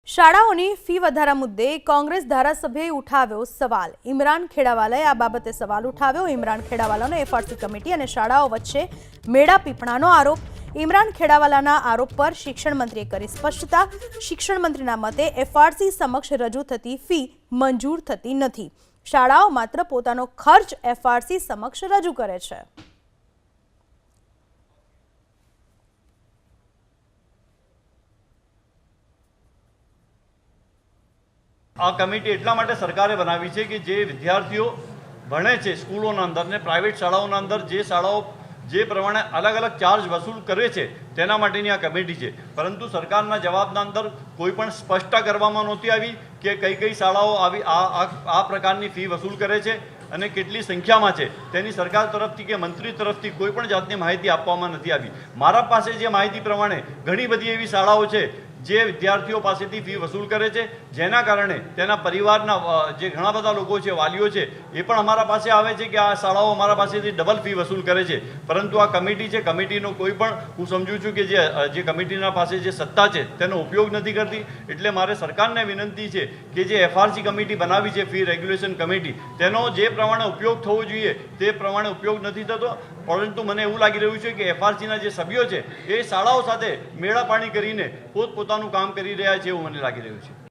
શાળાઓની ફી વધારા મુદ્દે કોંગ્રેસ ધારાસભ્યએ ઉઠાવ્યો સવાલ। ઇમરાન ખેડાવાલાએ આ બાબતે સવાલ ઉઠાવ્યો। ઇમરાન ખેડાવાલાનો એફઆરસી કમિટી અને શાળાઓ વચ્ચે મેળાપીપણાનો આરોપ। ઇમરાન ખેડાવાલાના આરોપ પર શિક્ષણ મંત્રીએ કરી સ્પષ્ટતા। શિક્ષણ મંત્રીના મતે એફઆરસી સમક્ષ રજૂ થતી ફી મંજૂર થતી નથી। શાળાઓ માત્ર પોતાનો ખર્ચ એફઆરસી સમક્ષ રજૂ કરે છે। આ કમિટી એટલા માટે સરકારે બનાવી છે કે જે વિદ્યાર્થીઓ ભણે છે સ્કૂલોના અંદર ને પ્રાઇવેટ શાળાઓના અંદર જે શાળાઓ જે પ્રમાણે અલગ અલગ ચાર્જ વસૂલ કરે છે તેના માટેની આ કમિટી છે। પરંતુ સરકારના જવાબના અંદર કોઈ પણ સ્પષ્ટતા કરવામાં નહોતી આવી કે કઈ કઈ શાળાઓ આવી આ પ્રકારની ફી વસૂલ કરે છે અને કેટલી સંખ્યામાં છે તેની સરકાર તરફથી કે મંત્રી તરફથી કોઈ પણ જાતની માહિતી આપવામાં નથી આવી। મારા પાસે જે માહિતી પ્રમાણે ઘણી બધી એવી શાળાઓ છે જે વિદ્યાર્થીઓ પાસેથી ફી વસૂલ કરે છે, જેના કારણે તેના પરિવારના જે ઘણા બધા લોકો છે, વાલીઓ છે, એ પણ અમારા પાસે આવે છે કે આ શાળાઓ અમારા પાસેથી ડબલ ફી વસૂલ કરે છે। પરંતુ આ કમિટી છે, કમિટીનો કોઈ પણ હું સમજુ છું કે જે કમિટીના પાસે જે સત્તા છે તેનો ઉપયોગ નથી કરતી। એટલે મારે સરકારને વિનંતી છે કે જે એફઆરસી કમિટી બનાવી છે, ફી રેગ્યુલેશન કમિટી, તેનો જે પ્રમાણે ઉપયોગ થવો જોઈએ તે પ્રમાણે ઉપયોગ નથી થતો। પરંતુ મને એવું લાગી રહ્યું છે કે એફઆરસીના જે સભ્યો છે એ શાળાઓ સાથે મેળાપાણી કરીને પોતપોતાનું કામ કરી રહ્યા છે એવું મને લાગી રહ્યું છે।